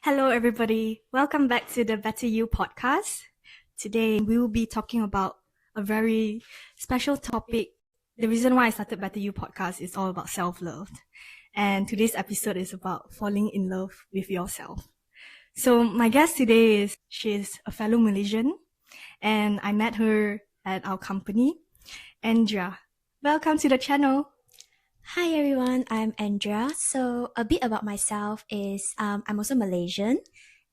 Hello, everybody. Welcome back to the Better You podcast. Today, we will be talking about a very special topic. The reason why I started Better You podcast is all about self-love. And today's episode is about falling in love with yourself. So my guest today she's a fellow Malaysian, and I met her at our company, Andrea. Welcome to the channel. Hi everyone, I'm Andrea. So a bit about myself is I'm also Malaysian,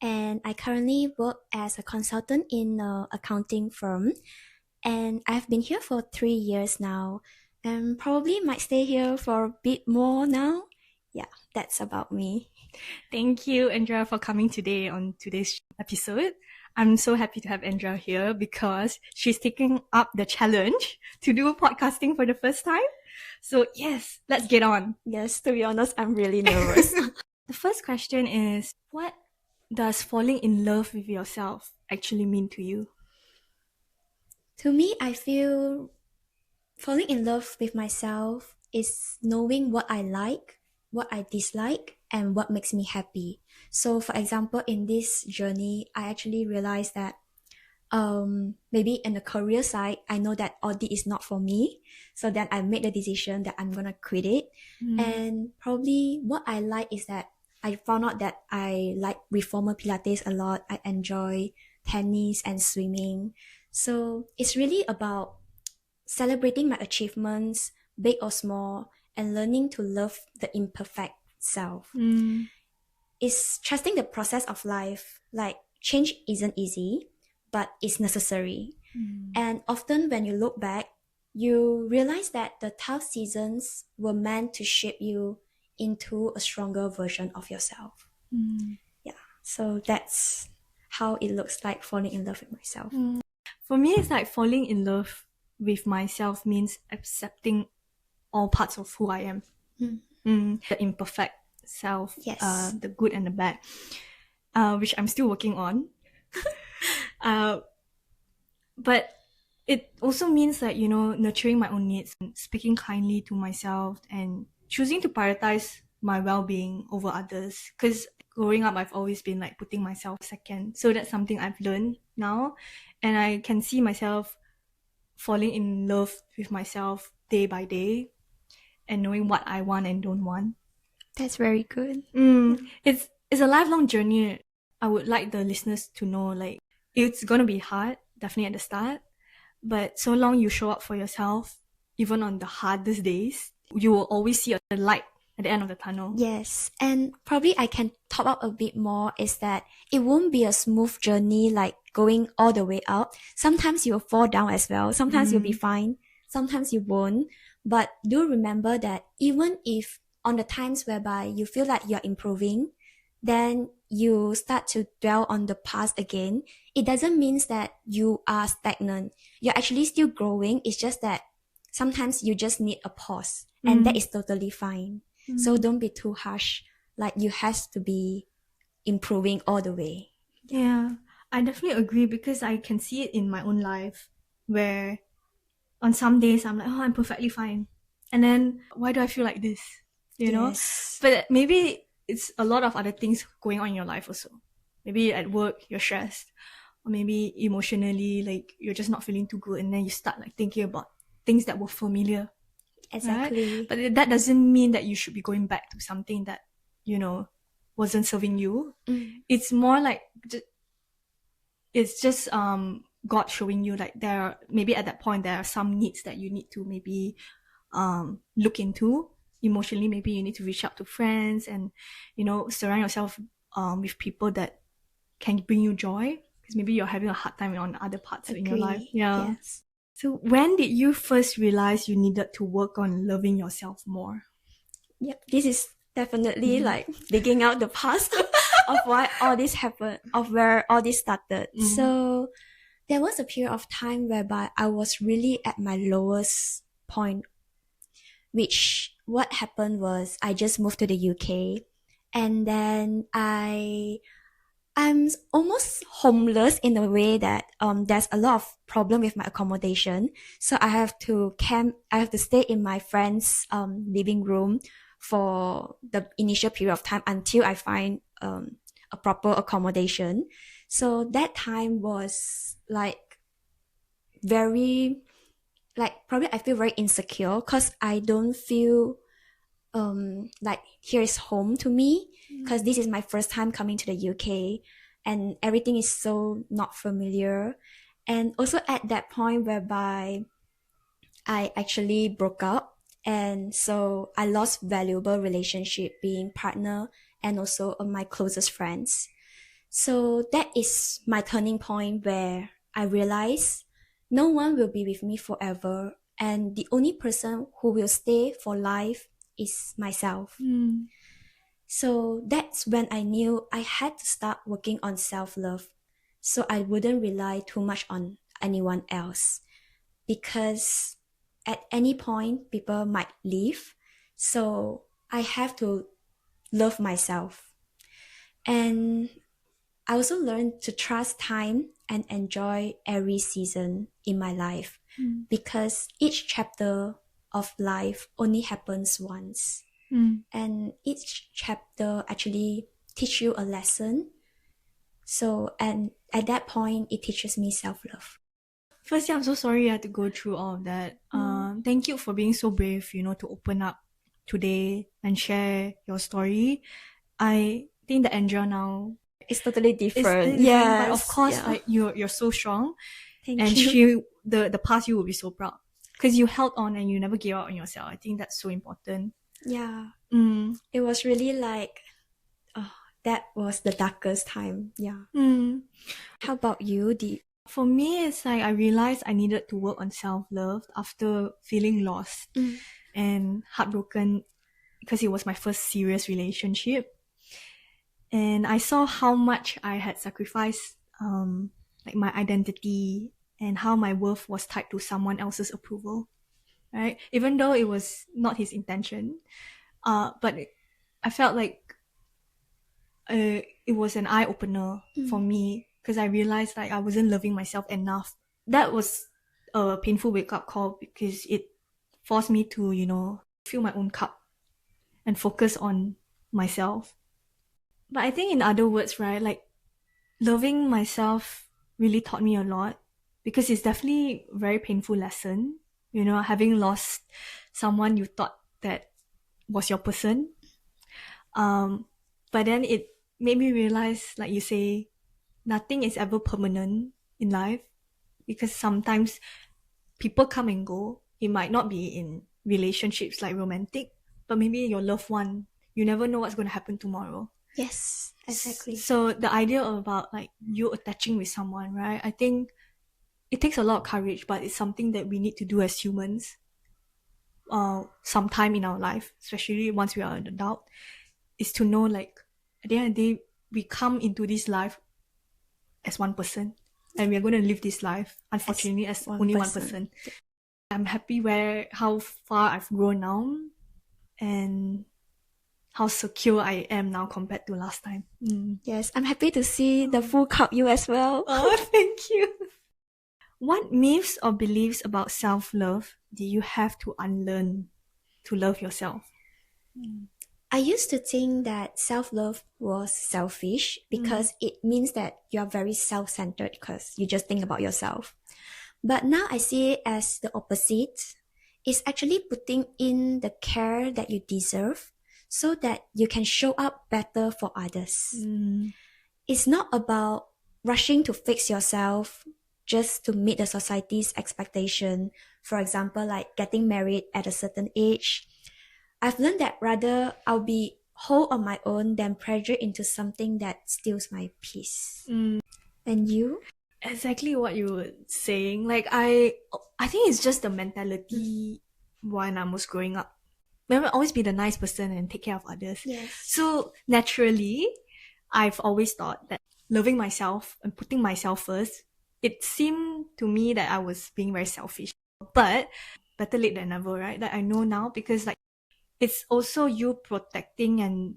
and I currently work as a consultant in an accounting firm, and I've been here for 3 years now, and probably might stay here for a bit more now. Yeah, that's about me. Thank you, Andrea, for coming today on today's episode. I'm so happy to have Andrea here because she's taking up the challenge to do podcasting for the first time. So yes, let's get on. Yes, to be honest, I'm really nervous. The first question is, what does falling in love with yourself actually mean to you? To me, I feel falling in love with myself is knowing what I like, what I dislike, and what makes me happy. So, for example, in this journey, I actually realized that maybe in the career side, I know that audit is not for me. So then I made the decision that I'm gonna quit it. And probably what I like is that I found out that I like reformer Pilates a lot. I enjoy tennis and swimming. So it's really about celebrating my achievements, big or small, and learning to love the imperfect self. It's trusting the process of life. Like, change isn't easy, but it's necessary. And often when you look back, you realize that the tough seasons were meant to shape you into a stronger version of yourself. Yeah, so that's how it looks like falling in love with myself. For me, it's like falling in love with myself means accepting all parts of who I am. The imperfect self, Yes. the good and the bad, which I'm still working on. But it also means that, nurturing my own needs, speaking kindly to myself, and choosing to prioritize my well-being over others. Because growing up, I've always been like putting myself second. So that's something I've learned now. And I can see myself falling in love with myself day by day and knowing what I want and don't want. That's very good. It's a lifelong journey. I would like the listeners to know, like, it's gonna be hard, definitely at the start, but so long you show up for yourself, even on the hardest days, you will always see the light at the end of the tunnel. Yes, and probably I can top up a bit more is that it won't be a smooth journey like going all the way up. Sometimes you'll fall down as well. Sometimes you'll be fine. Sometimes you won't. But do remember that even if on the times whereby you feel like you're improving, then you start to dwell on the past again, it doesn't mean that you are stagnant. You're actually still growing. It's just that sometimes you just need a pause, and that is totally fine. So don't be too harsh. Like, you have to be improving all the way. Yeah, I definitely agree because I can see it in my own life where on some days I'm like, oh, I'm perfectly fine. And then why do I feel like this? You know? But maybe it's a lot of other things going on in your life also. Maybe at work, you're stressed. Or maybe emotionally, like, you're just not feeling too good. And then you start like thinking about things that were familiar. Exactly. Right? But that doesn't mean that you should be going back to something that, wasn't serving you. It's more like, it's just God showing you like maybe at that point there are some needs that you need to maybe look into. Emotionally, maybe you need to reach out to friends and, surround yourself with people that can bring you joy. Because maybe you're having a hard time on other parts in your life. Yeah. Yes. So when did you first realize you needed to work on loving yourself more? Yep. This is definitely like digging out the past of why all this happened, of where all this started. So there was a period of time whereby I was really at my lowest point, which what happened was I just moved to the UK, and then I'm almost homeless in a way that there's a lot of problem with my accommodation. So I have to stay in my friend's living room for the initial period of time until I find a proper accommodation. So that time was like very, like probably I feel very insecure because I don't feel like here is home to me, because this is my first time coming to the UK and everything is so not familiar. And also at that point whereby I actually broke up, and so I lost valuable relationship being partner and also my closest friends. So that is my turning point where I realized no one will be with me forever, and the only person who will stay for life is myself. So that's when I knew I had to start working on self-love so I wouldn't rely too much on anyone else, because at any point people might leave. So I have to love myself. And I also learned to trust time and enjoy every season in my life, because each chapter of life only happens once. And each chapter actually teach you a lesson. So, and at that point, it teaches me self-love. Firstly, I'm so sorry you had to go through all of that. Thank you for being so brave, to open up today and share your story. I think that Andrea now It's totally different. But of course, like you're so strong. Thank you. The past you will be so proud because you held on and you never gave up on yourself. I think that's so important. Yeah. It was really like, that was the darkest time. Yeah. How about you? For me, it's like I realized I needed to work on self-love after feeling lost and heartbroken because it was my first serious relationship. And I saw how much I had sacrificed, like my identity and how my worth was tied to someone else's approval, right? Even though it was not his intention, but I felt like it was an eye opener for me because I realized like I wasn't loving myself enough. That was a painful wake up call because it forced me to, fill my own cup and focus on myself. But I think in other words, right, like loving myself really taught me a lot because it's definitely a very painful lesson, having lost someone you thought that was your person. But then it made me realize, like you say, nothing is ever permanent in life because sometimes people come and go. It might not be in relationships like romantic, but maybe your loved one. You never know what's going to happen tomorrow. Yes, exactly. So the idea about like you attaching with someone, right? I think it takes a lot of courage, but it's something that we need to do as humans. Sometime in our life, especially once we are an adult, is to know like at the end of the day, we come into this life as one person, and we are going to live this life, unfortunately, as only one person. I'm happy how far I've grown now, and how secure I am now compared to last time. Yes, I'm happy to see the full cup you as well. Oh, thank you. What myths or beliefs about self-love do you have to unlearn to love yourself? I used to think that self-love was selfish because it means that you're very self-centered because you just think about yourself. But now I see it as the opposite. It's actually putting in the care that you deserve so that you can show up better for others. It's not about rushing to fix yourself just to meet the society's expectation. For example, like getting married at a certain age. I've learned that rather I'll be whole on my own than pressure into something that steals my peace. And you? Exactly what you were saying. Like I think it's just the mentality when I was growing up. I will always be the nice person and take care of others. Yes. So naturally, I've always thought that loving myself and putting myself first, it seemed to me that I was being very selfish. But better late than never, right? That I know now because like it's also you protecting and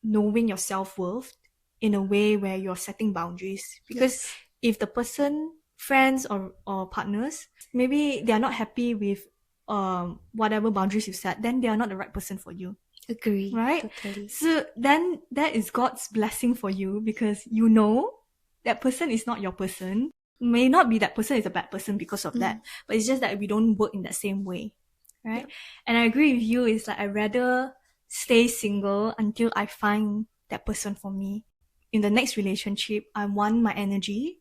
knowing your self-worth in a way where you're setting boundaries. Because if the person, friends or partners, maybe they're not happy with whatever boundaries you set, then they are not the right person for you. Agree. right? Totally. So then that is God's blessing for you, because you know that person is not your person. May not be that person is a bad person because of that, but it's just that we don't work in that same way, right? Yep. And I agree with you. It's like I'd rather stay single until I find that person for me. In the next relationship, I want my energy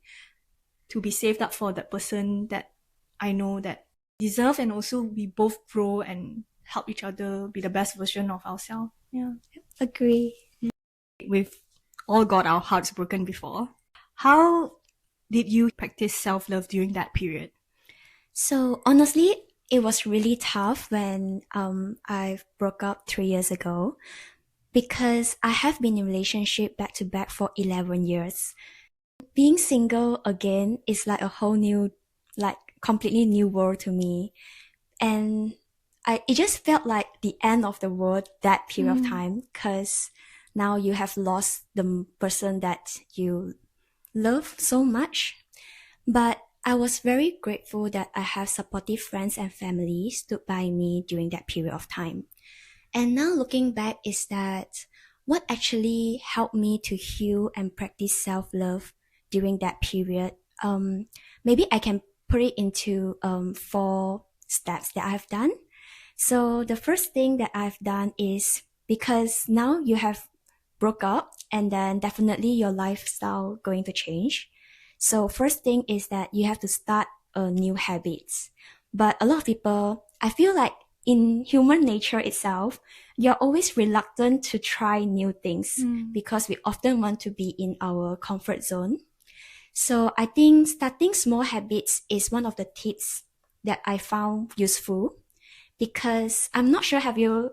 to be saved up for that person that I know that deserve, and also we both grow and help each other be the best version of ourselves. Yeah. Agree. We've all got our hearts broken before. How did you practice self-love during that period? So honestly, it was really tough when I broke up 3 years ago, because I have been in relationship back to back for 11 years. Being single again is like a whole new, like completely new world to me. And it just felt like the end of the world that period of time, because now you have lost the person that you love so much. But I was very grateful that I have supportive friends and family stood by me during that period of time. And now looking back is that what actually helped me to heal and practice self-love during that period, maybe I can put it into 4 steps that I've done. So the first thing that I've done is, because now you have broke up, and then definitely your lifestyle going to change. So first thing is that you have to start new habits. But a lot of people, I feel like in human nature itself, you're always reluctant to try new things because we often want to be in our comfort zone. So I think starting small habits is one of the tips that I found useful, because I'm not sure, have you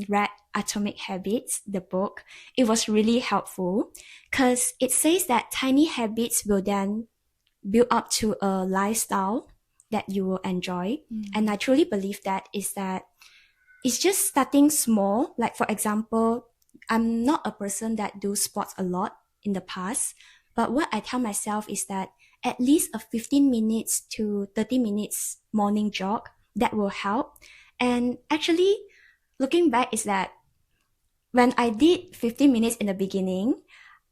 read Atomic Habits, the book? It was really helpful because it says that tiny habits will then build up to a lifestyle that you will enjoy. And I truly believe that it's just starting small. Like for example, I'm not a person that do sports a lot in the past, but what I tell myself is that at least a 15 minutes to 30 minutes morning jog, that will help. And actually, looking back is that when I did 15 minutes in the beginning,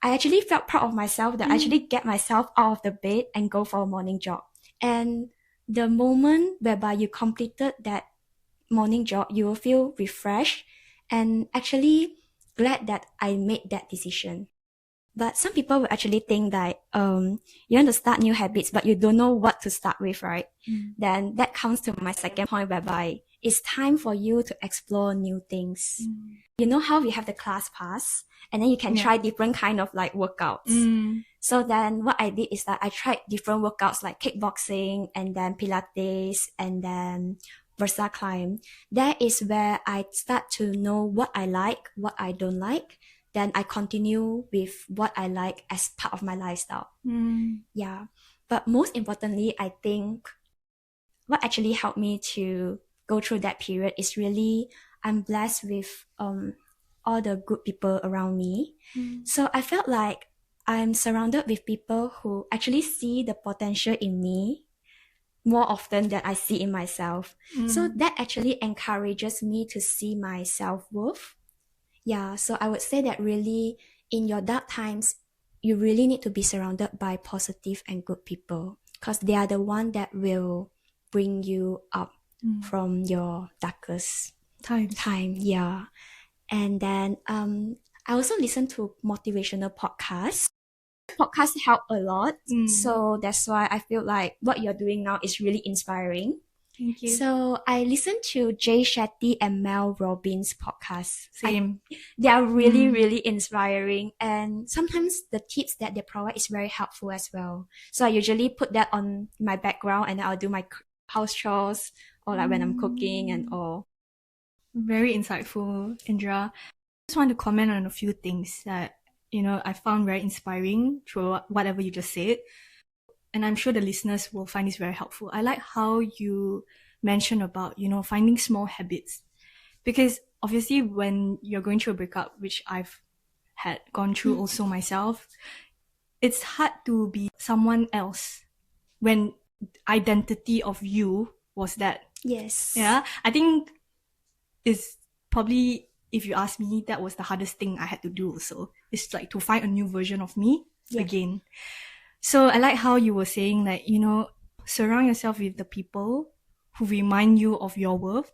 I actually felt proud of myself that I actually get myself out of the bed and go for a morning jog. And the moment whereby you completed that morning jog, you will feel refreshed and actually glad that I made that decision. But some people will actually think that you want to start new habits, but you don't know what to start with, right? Then that comes to my second point, whereby it's time for you to explore new things. You know how we have the class pass, and then you can try different kind of like workouts. So then what I did is that I tried different workouts like kickboxing, and then Pilates, and then Versa Climb. That is where I start to know what I like, what I don't like. Then I continue with what I like as part of my lifestyle. Yeah. But most importantly, I think what actually helped me to go through that period is really, I'm blessed with all the good people around me. So I felt like I'm surrounded with people who actually see the potential in me more often than I see in myself. So that actually encourages me to see my self-worth. Yeah, so I would say that really in your dark times, you really need to be surrounded by positive and good people, because they are the one that will bring you up from your darkest time. Yeah. And then I also listen to motivational podcasts. Podcasts help a lot. So that's why I feel like what you're doing now is really inspiring. Thank you. So I listen to Jay Shetty and Mel Robbins' podcasts. Same. They are really, really inspiring. And sometimes the tips that they provide is very helpful as well. So I usually put that on my background, and I'll do my house chores, or like when I'm cooking and all. Very insightful, Indra. I just want to comment on a few things that, I found very inspiring through whatever you just said. And I'm sure the listeners will find this very helpful. I like how you mentioned about, finding small habits. Because obviously when you're going through a breakup, which I've had gone through also myself, it's hard to be someone else when identity of you was that. Yes. Yeah. I think it's probably if you ask me, that was the hardest thing I had to do also. It's like to find a new version of me again. So I like how you were saying like, you know, surround yourself with the people who remind you of your worth,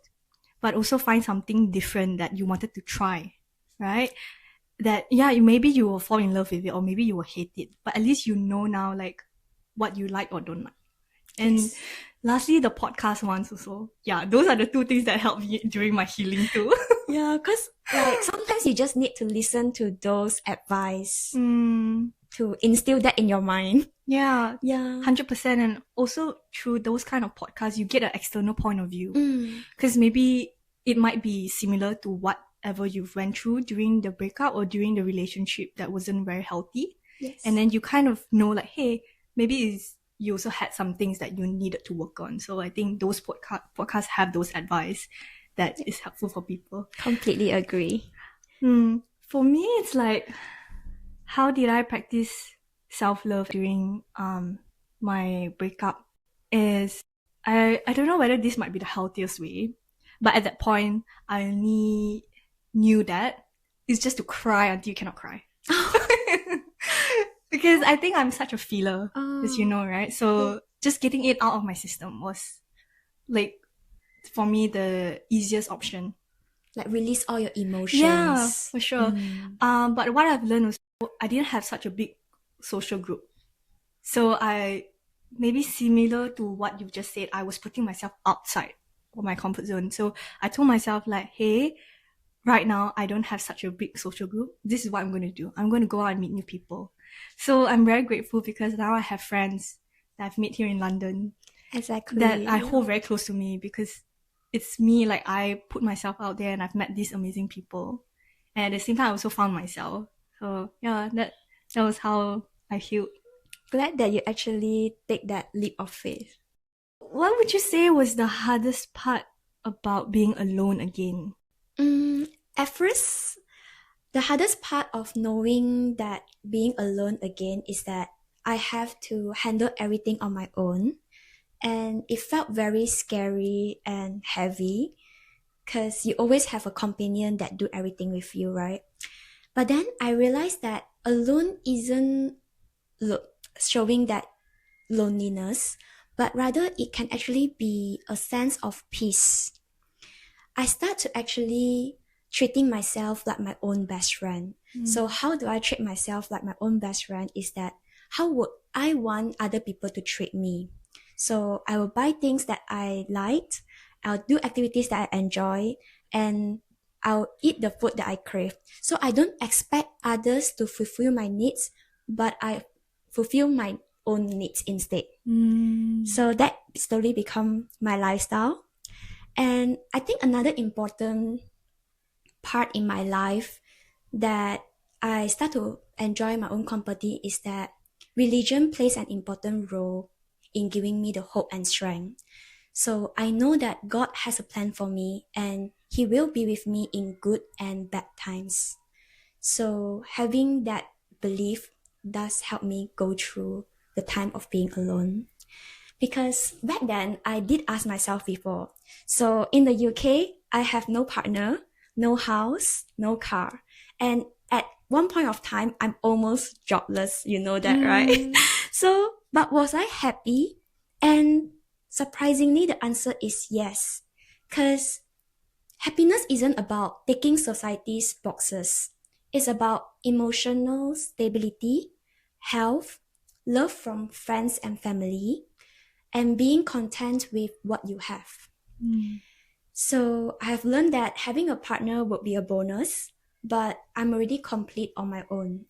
but also find something different that you wanted to try, right? That, yeah, maybe you will fall in love with it or maybe you will hate it, but at least you know now like what you like or don't like. And lastly, the podcast ones also. Yeah, those are the two things that helped me during my healing too. Yeah, because like sometimes you just need to listen to those advice to instill that in your mind. Yeah. Yeah. 100%. And also through those kind of podcasts, you get an external point of view. Because maybe it might be similar to whatever you've went through during the breakup or during the relationship that wasn't very healthy. Yes. And then you kind of know like, hey, maybe you also had some things that you needed to work on. So I think those podcasts have those advice that is helpful for people. Completely agree. For me, it's like, how did I practice self-love during my breakup? Is I don't know whether this might be the healthiest way, but at that point, I only knew that it's just to cry until you cannot cry. Because I think I'm such a feeler, as you know, right? So just getting it out of my system was like, for me, the easiest option. Like release all your emotions. Yeah, for sure. But what I've learned was I didn't have such a big social group. So maybe similar to what you've just said, I was putting myself outside of my comfort zone. So I told myself like, hey, right now I don't have such a big social group. This is what I'm going to do. I'm going to go out and meet new people. So I'm very grateful because now I have friends that I've met here in London. Exactly. That I hold very close to me because it's me, like I put myself out there and I've met these amazing people. And at the same time, I also found myself. So yeah, that was how I healed. Glad that you actually take that leap of faith. What would you say was the hardest part about being alone again? At first, the hardest part of knowing that being alone again is that I have to handle everything on my own. And it felt very scary and heavy because you always have a companion that do everything with you, right? But then I realized that alone isn't showing that loneliness, but rather it can actually be a sense of peace. I start to actually treating myself like my own best friend. So how do I treat myself like my own best friend is that how would I want other people to treat me? So I will buy things that I liked, I'll do activities that I enjoy, and I'll eat the food that I crave. So I don't expect others to fulfill my needs, but I fulfill my own needs instead. So that slowly become my lifestyle. And I think another important part in my life that I start to enjoy my own company is that religion plays an important role in giving me the hope and strength. So I know that God has a plan for me and He will be with me in good and bad times. So having that belief does help me go through the time of being alone. Because back then, I did ask myself before. So in the UK, I have no partner, no house, no car. And at one point of time, I'm almost jobless. You know that, right? So, but was I happy? And surprisingly, the answer is yes. Because happiness isn't about ticking society's boxes. It's about emotional stability, health, love from friends and family, and being content with what you have. So I have learned that having a partner would be a bonus, but I'm already complete on my own.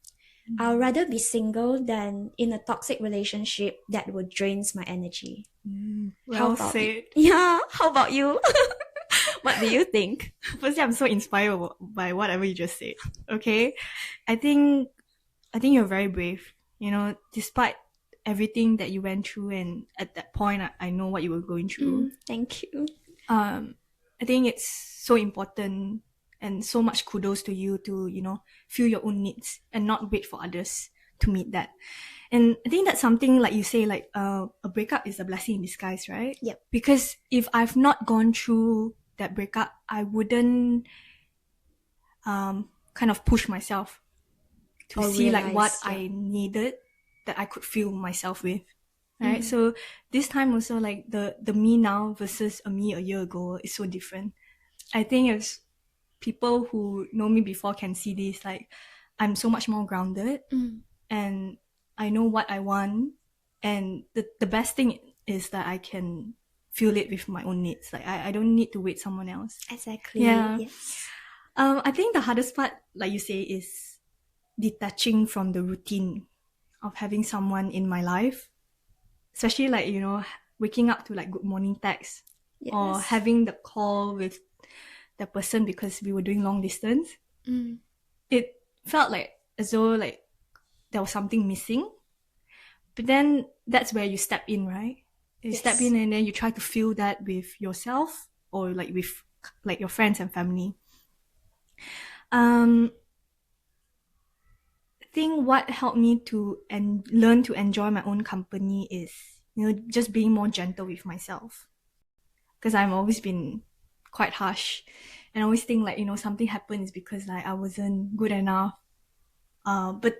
I'd rather be single than in a toxic relationship that would drain my energy. Well said. Yeah, how about you? What do you think? Firstly, I'm so inspired by whatever you just said. Okay, I think you're very brave. You know, despite everything that you went through, and at that point, I know what you were going through. Thank you. I think it's so important and so much kudos to you to, you know, feel your own needs and not wait for others to meet that. And I think that's something like you say, like a breakup is a blessing in disguise, right? Yep. Because if I've not gone through that breakup, I wouldn't kind of push myself to Or see like what realize, yeah. I needed that I could fill myself with. Right. So this time also, like the me now versus a me a year ago is so different. I think if people who know me before can see this, like I'm so much more grounded and I know what I want. And the best thing is that I can feel it with my own needs. Like I don't need to wait someone else. Exactly. Yeah. Yes. I think the hardest part, like you say, is detaching from the routine of having someone in my life. Especially like, you know, waking up to like good morning text or having the call with the person because we were doing long distance. It felt like as though like there was something missing. But then that's where you step in, right? You step in and then you try to fill that with yourself or like with like your friends and family. I think what helped me to learn to enjoy my own company is, you know, just being more gentle with myself. Because I've always been quite harsh. And I always think like, you know, something happens because like I wasn't good enough. But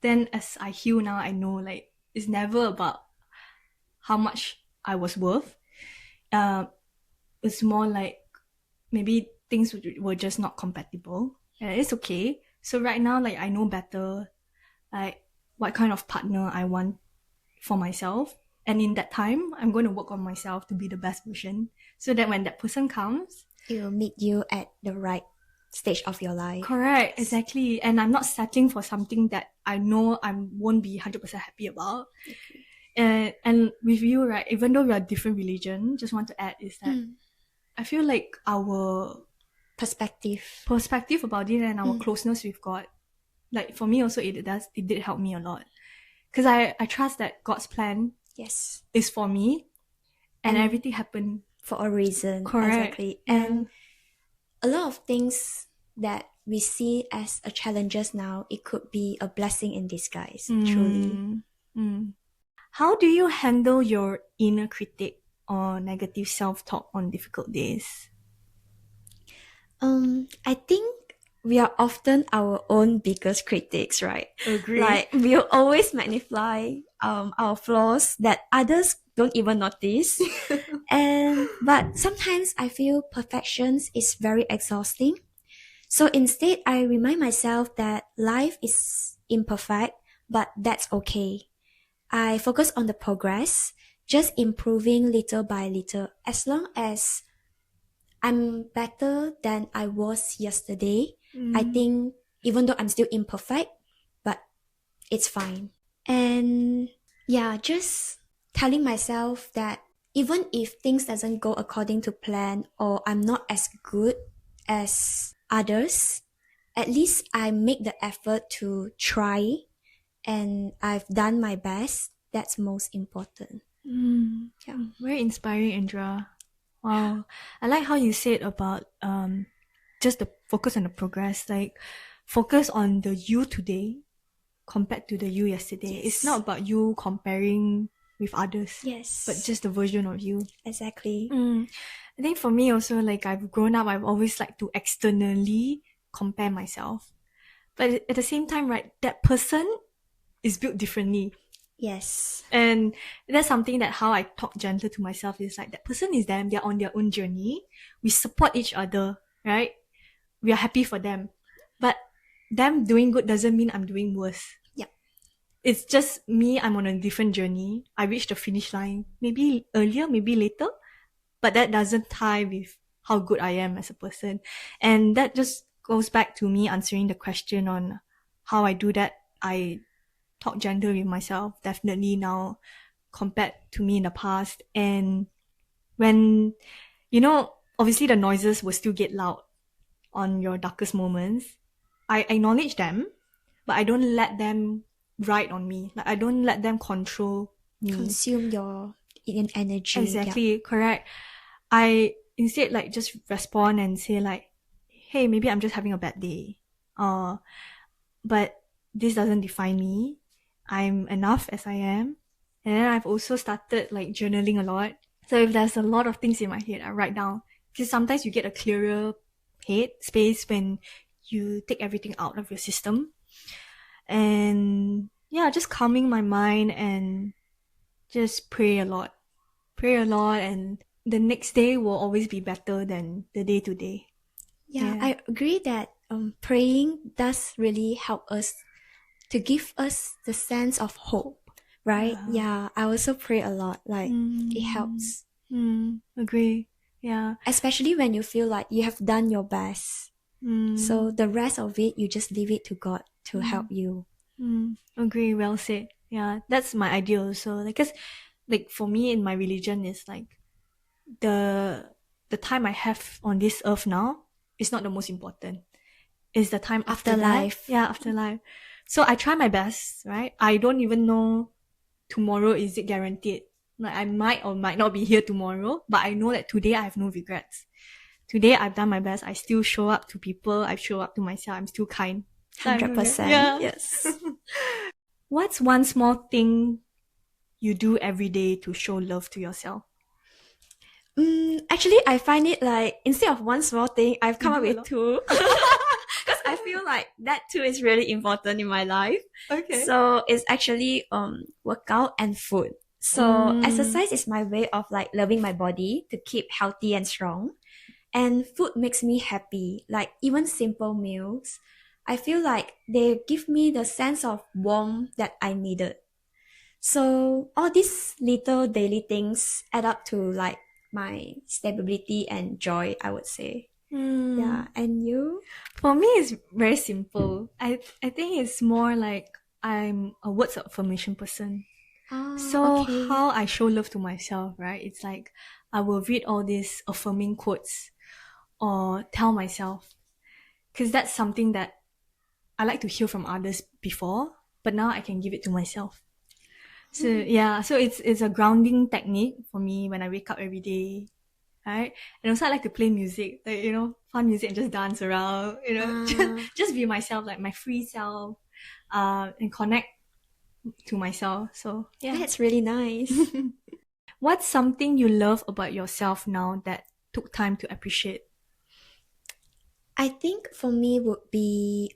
then as I heal now, I know like it's never about how much I was worth. It's more like maybe things were just not compatible. And it's okay. So right now, like I know better, like what kind of partner I want for myself. And in that time, I'm going to work on myself to be the best version. So that when that person comes, it will meet you at the right stage of your life. Correct, exactly. And I'm not settling for something that I know I won't be 100% happy about. And with you, right, even though we are different religion, just want to add is that I feel like our perspective about it and our closeness with God, like for me also it did help me a lot. Because I trust that God's plan is for me and everything happened for a reason. Correct. Exactly. And a lot of things that we see as a challenges now, it could be a blessing in disguise, truly. How do you handle your inner critic or negative self-talk on difficult days? I think we are often our own biggest critics, right? Agree. Like we'll always magnify our flaws that others don't even notice. But sometimes I feel perfection is very exhausting. So instead, I remind myself that life is imperfect, but that's okay. I focus on the progress, just improving little by little. As long as I'm better than I was yesterday, I think even though I'm still imperfect, but it's fine. And yeah, just telling myself that even if things doesn't go according to plan or I'm not as good as others, at least I make the effort to try and I've done my best. That's most important. Yeah, very inspiring, Andrea. Wow, I like how you said about just the focus on the progress, like focus on the you today compared to the you yesterday. It's not about you comparing with others, but just the version of you. Exactly. I think for me also, like I've grown up, I've always liked to externally compare myself, but at the same time, right, that person is built differently. Yes. And that's something that how I talk gentle to myself is like that person is them, they're on their own journey. We support each other, right? We are happy for them. But them doing good doesn't mean I'm doing worse. Yeah. It's just me, I'm on a different journey. I reached the finish line. Maybe earlier, maybe later. But that doesn't tie with how good I am as a person. And that just goes back to me answering the question on how I do that. I talk gentle with myself, definitely now compared to me in the past. And when, you know, obviously the noises will still get loud on your darkest moments. I acknowledge them, but I don't let them ride on me. Like I don't let them control me. Consume your energy. Exactly, correct. I instead like just respond and say like, hey, maybe I'm just having a bad day. But this doesn't define me. I'm enough as I am. And then I've also started like journaling a lot. So if there's a lot of things in my head, I write down. Because sometimes you get a clearer head space when you take everything out of your system. And yeah, just calming my mind and just pray a lot. Pray a lot, and the next day will always be better than the day to day. Yeah, Yeah. I agree that praying does really help us to give us the sense of hope, right? Yeah, I also pray a lot. Like it helps. Agree. Yeah. Especially when you feel like you have done your best. So the rest of it, you just leave it to God to help you. Agree. Well said. Yeah, that's my ideal. So, like, cause, like, for me in my religion is like the time I have on this earth now is not the most important. It's the time after Afterlife. that. Yeah, afterlife. So I try my best, right? I don't even know tomorrow is it guaranteed. Like I might or might not be here tomorrow, but I know that today I have no regrets. Today I've done my best. I still show up to people. I show up to myself. I'm still kind. 100%. Yeah. Yes. What's one small thing you do every day to show love to yourself? Actually, I find it like instead of one small thing, I've come up with two. Because I feel like that too is really important in my life. Okay. So it's actually workout and food. So exercise is my way of like loving my body to keep healthy and strong. And food makes me happy. Like even simple meals, I feel like they give me the sense of warmth that I needed. So all these little daily things add up to like my stability and joy, I would say. Yeah, and you? For me, it's very simple. I think it's more like I'm a words of affirmation person. So Okay. how I show love to myself, right? It's like I will read all these affirming quotes or tell myself, because that's something that I like to hear from others before, but now I can give it to myself. So yeah, so it's a grounding technique for me when I wake up every day, right? And also I like to play music, like fun music and just dance around, just be myself, like my free self, and connect to myself. So yeah, That's really nice. what's something you love about yourself now that took time to appreciate? I think for me would be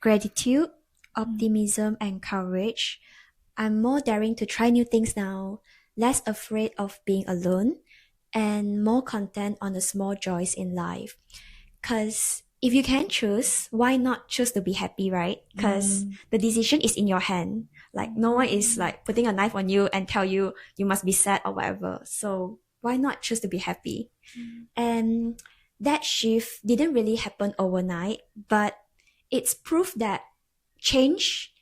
gratitude, optimism, and courage. I'm more daring to try new things now, less afraid of being alone, and more content on the small joys in life. Because if you can choose, why not choose to be happy, right? Because the decision is in your hand. Like no one is like putting a knife on you and tell you you must be sad or whatever. So why not choose to be happy? And that shift didn't really happen overnight, but it's proof that change,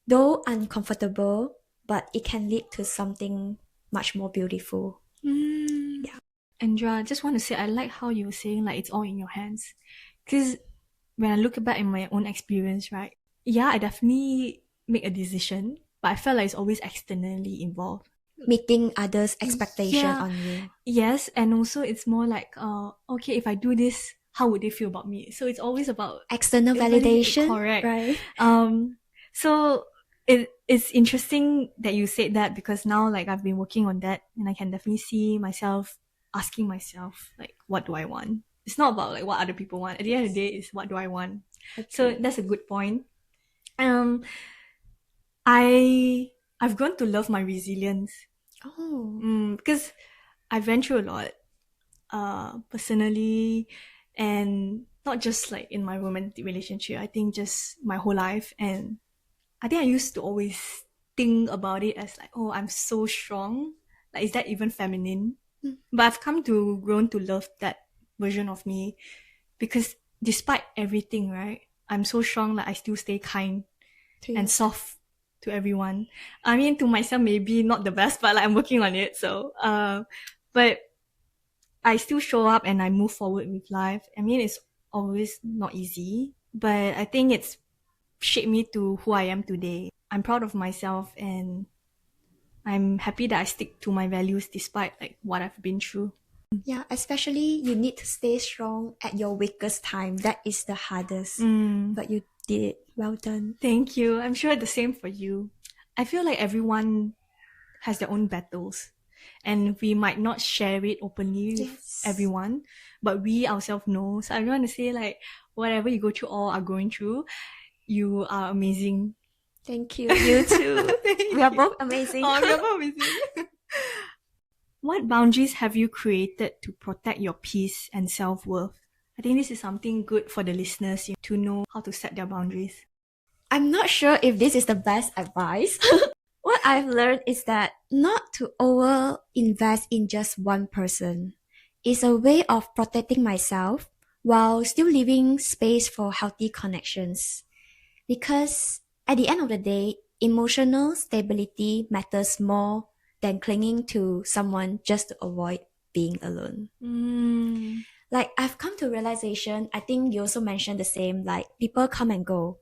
though uncomfortable, but it can lead to something much more beautiful. Yeah. Andrea, just want to say I like how you were saying like it's all in your hands. Because when I look back in my own experience, right? Yeah, I definitely make a decision, but I felt like it's always externally involved. Meeting others' expectation on you. Yes, and also it's more like, okay, if I do this, how would they feel about me? So it's always about external validation, correct, right? So it's interesting that you said that, because now like I've been working on that, and I can definitely see myself asking myself like, what do I want? It's not about like what other people want. At the end of the day, it's what do I want? Okay. So that's a good point. I've grown to love my resilience. Because I went through a lot, personally, and not just like in my romantic relationship. I think just my whole life, and I think I used to always think about it as like, oh, I'm so strong. Like, is that even feminine? But I've come to grown to love that version of me, because despite everything, right, I'm so strong that I still stay kind and soft to everyone. I mean, to myself, maybe not the best, but like I'm working on it. So, but I still show up and I move forward with life. I mean, it's always not easy, but I think it's shaped me to who I am today. I'm proud of myself, and I'm happy that I stick to my values despite like what I've been through. Yeah, especially you need to stay strong at your weakest time. That is the hardest. But you did it. Well done. Thank you. I'm sure the same for you. I feel like everyone has their own battles. and we might not share it openly with everyone, but we ourselves know. So I want to say, like, whatever you go through or are going through, you are amazing. Thank you. You too. We are both amazing. Oh, we are both amazing. What boundaries have you created to protect your peace and self-worth? I think this is something good for the listeners to know how to set their boundaries. I'm not sure if this is the best advice. What I've learned is that not to over invest in just one person is a way of protecting myself while still leaving space for healthy connections. Because at the end of the day, emotional stability matters more than clinging to someone just to avoid being alone. Like, I've come to realization, I think you also mentioned the same, like, people come and go.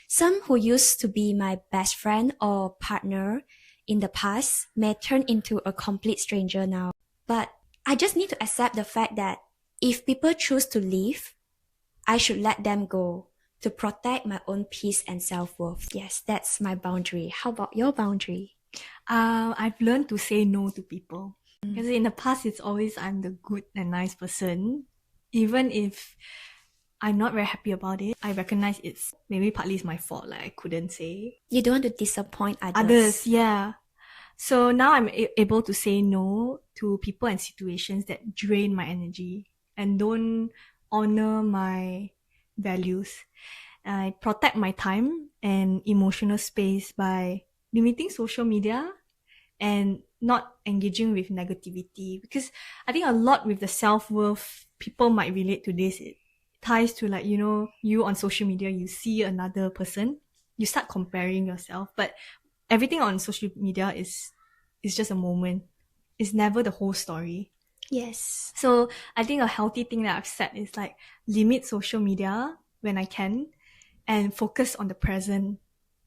Some who used to be my best friend or partner in the past may turn into a complete stranger now. But I just need to accept the fact that if people choose to leave, I should let them go to protect my own peace and self-worth. Yes, that's my boundary. How about your boundary? I've learned to say no to people. Because in the past, it's always I'm the good and nice person. Even if I'm not very happy about it, I recognize it's maybe partly it's my fault, like I couldn't say. You don't want to disappoint others. Others, yeah. So now I'm able to say no to people and situations that drain my energy and don't honor my values. I protect my time and emotional space by limiting social media and not engaging with negativity, because I think a lot with the self-worth, people might relate to this. It ties to, like, you on social media, you see another person, you start comparing yourself, but everything on social media is just a moment. It's never the whole story. Yes. So I think a healthy thing that I've set is, like, limit social media when I can and focus on the present,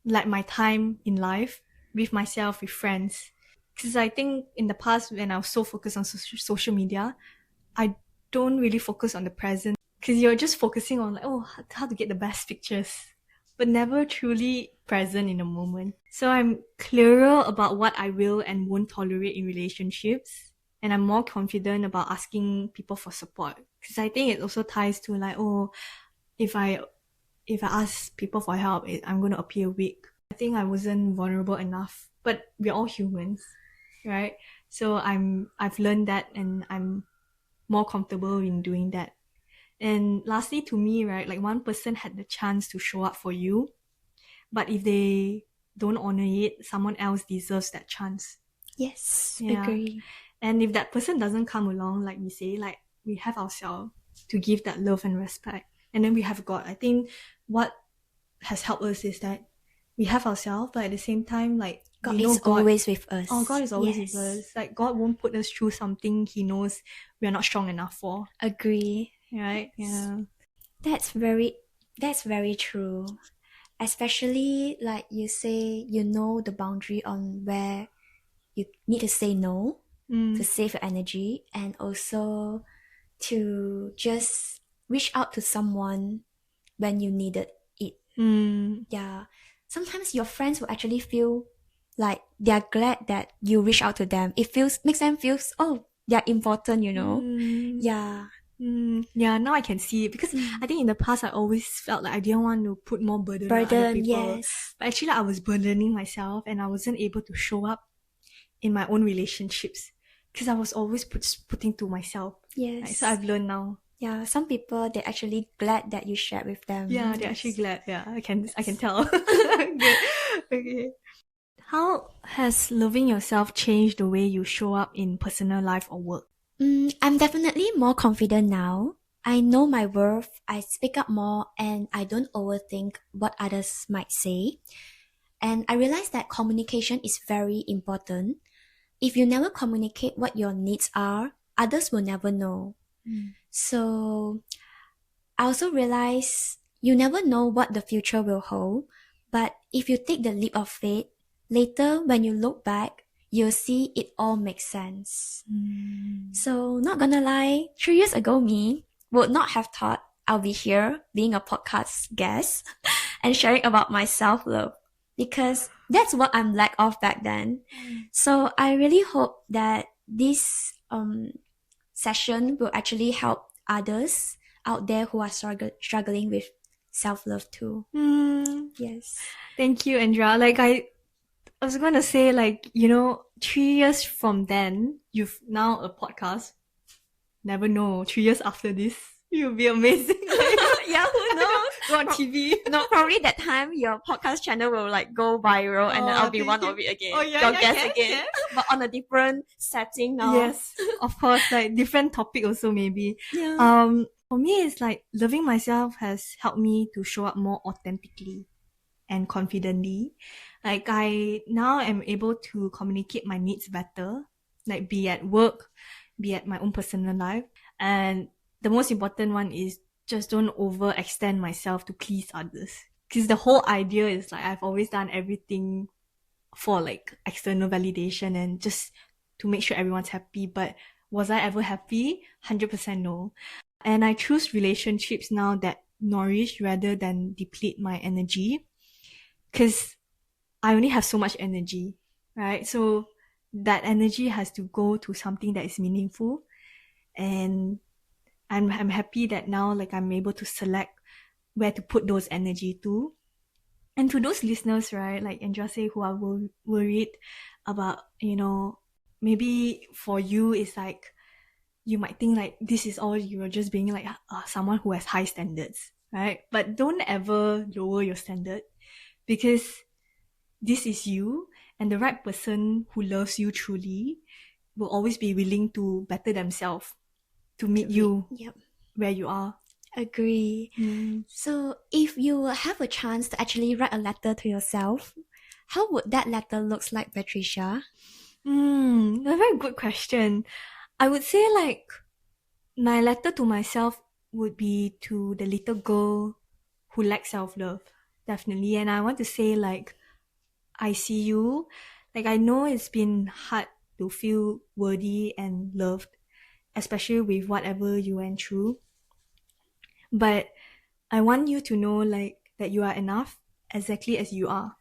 like my time in life with myself, with friends. Because I think in the past, when I was so focused on social media, I don't really focus on the present, because you're just focusing on, like, how to get the best pictures, but never truly present in the moment. So I'm clearer about what I will and won't tolerate in relationships, and I'm more confident about asking people for support. Because I think it also ties to, like, if I ask people for help, I'm going to appear weak. I think I wasn't vulnerable enough, but we're all humans, right? So I've learned that, and I'm more comfortable in doing that. And lastly, to me, right, like, one person had the chance to show up for you, but if they don't honor it, someone else deserves that chance. Yes, agree. And if that person doesn't come along, like we say, like, we have ourselves to give that love and respect. And then we have God. I think what has helped us is that we have ourselves, but at the same time, like, God is always with us. Oh, God is always with us. Like, God won't put us through something He knows we are not strong enough for. Agree. Right? Yeah. That's very true. Especially, like you say, the boundary on where you need to say no to save your energy, and also to just reach out to someone when you needed it. Yeah. Sometimes your friends will actually feel like they're glad that you reach out to them. It makes them feel, they're important, Yeah. Yeah, now I can see it, because I think in the past I always felt like I didn't want to put more burden on other people. Yes. But actually, I was burdening myself, and I wasn't able to show up in my own relationships because I was always putting to myself. Yes. Right? So I've learned now. Yeah, some people, they're actually glad that you shared with them. Yeah, they're actually glad. Yeah, I can tell. Good. Okay. How has loving yourself changed the way you show up in personal life or work? I'm definitely more confident now. I know my worth, I speak up more, and I don't overthink what others might say. And I realize that communication is very important. If you never communicate what your needs are, others will never know. So I also realize you never know what the future will hold, but if you take the leap of faith, later when you look back, you'll see it all makes sense. So not gonna lie, 3 years ago me would not have thought I'll be here being a podcast guest and sharing about my self-love, because That's what I'm lack of back then. So I really hope that this session will actually help others out there who are struggling with self-love too. Yes. Thank you, Andrea. Like I was gonna say, like, 3 years from then, you've now a podcast. Never know. 3 years after this, you'll be amazing. Yeah, who knows? Go on TV. No, probably that time your podcast channel will like go viral and then I'll be one of it again. Oh, yeah, your yeah, guest can, again. can. But on a different setting now. Yes, of course, like different topic also maybe. Yeah. For me, it's like loving myself has helped me to show up more authentically and confidently. Like I now am able to communicate my needs better, like be at work, be at my own personal life. And the most important one is just don't overextend myself to please others. Because the whole idea is like I've always done everything for like external validation and just to make sure everyone's happy. But was I ever happy? 100% no. And I choose relationships now that nourish rather than deplete my energy. Because I only have so much energy, right? So that energy has to go to something that is meaningful. And I'm happy that now like I'm able to select where to put those energy to. And to those listeners, right, like Andrea say, who are worried about, maybe for you it's like you might think like this is all you're just being like someone who has high standards, right? But don't ever lower your standard, because this is you, and the right person who loves you truly will always be willing to better themselves to meet you where you are. Agree. So if you have a chance to actually write a letter to yourself, how would that letter looks like, Patricia? A very good question. I would say like my letter to myself would be to the little girl who lacks self-love, definitely. And I want to say like, I see you. Like I know it's been hard to feel worthy and loved, especially with whatever you went through. But I want you to know like that you are enough exactly as you are.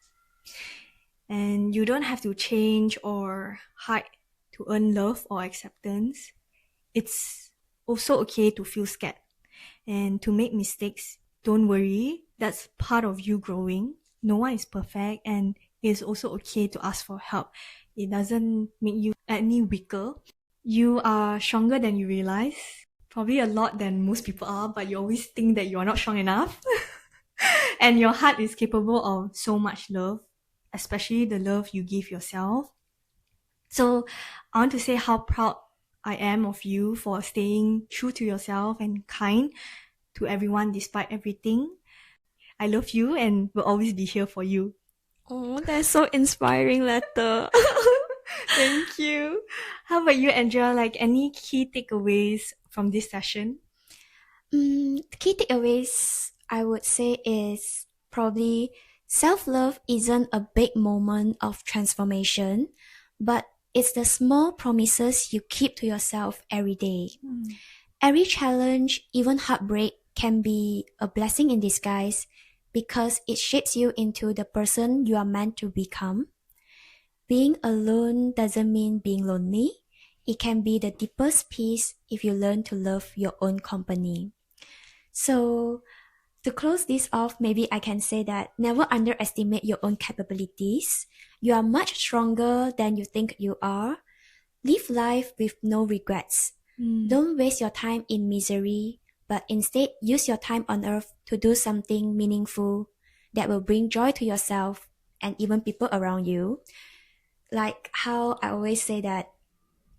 And you don't have to change or hide to earn love or acceptance. It's also okay to feel scared and to make mistakes. Don't worry, that's part of you growing. No one is perfect, and it's also okay to ask for help. It doesn't make you any weaker. You are stronger than you realize. Probably a lot than most people are, but you always think that you are not strong enough. And your heart is capable of so much love, especially the love you give yourself. So I want to say how proud I am of you for staying true to yourself and kind to everyone despite everything. I love you and will always be here for you. Oh, that's so inspiring letter. Thank you. How about you, Andrea? Like any key takeaways from this session? Key takeaways I would say is probably self-love isn't a big moment of transformation, but it's the small promises you keep to yourself every day. Every challenge, even heartbreak, can be a blessing in disguise because it shapes you into the person you are meant to become. Being alone doesn't mean being lonely. It can be the deepest peace if you learn to love your own company. So, to close this off, maybe I can say that never underestimate your own capabilities. You are much stronger than you think you are. Live life with no regrets. Don't waste your time in misery, but instead use your time on earth to do something meaningful that will bring joy to yourself and even people around you. Like how I always say that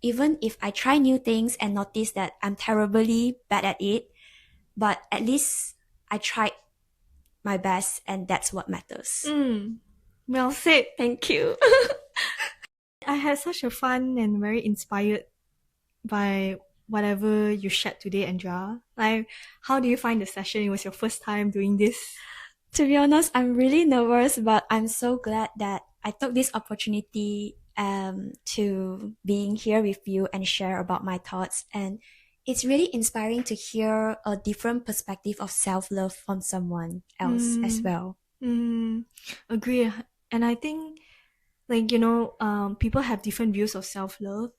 even if I try new things and notice that I'm terribly bad at it, but at least I tried my best, and that's what matters. Well said. Thank you. I had such a fun and very inspired by whatever you shared today, Andrea. Like, how do you find the session? It was your first time doing this. To be honest, I'm really nervous, but I'm so glad that I took this opportunity to being here with you and share about my thoughts. And it's really inspiring to hear a different perspective of self-love from someone else as well. Agree. And I think, like, people have different views of self-love.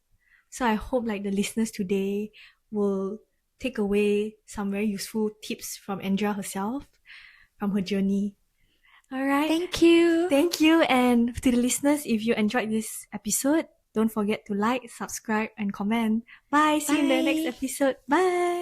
So I hope like the listeners today will take away some very useful tips from Andrea herself, from her journey. All right. Thank you. Thank you. And to the listeners, if you enjoyed this episode, don't forget to like, subscribe, and comment. Bye. See you in the next Bye. episode. Bye.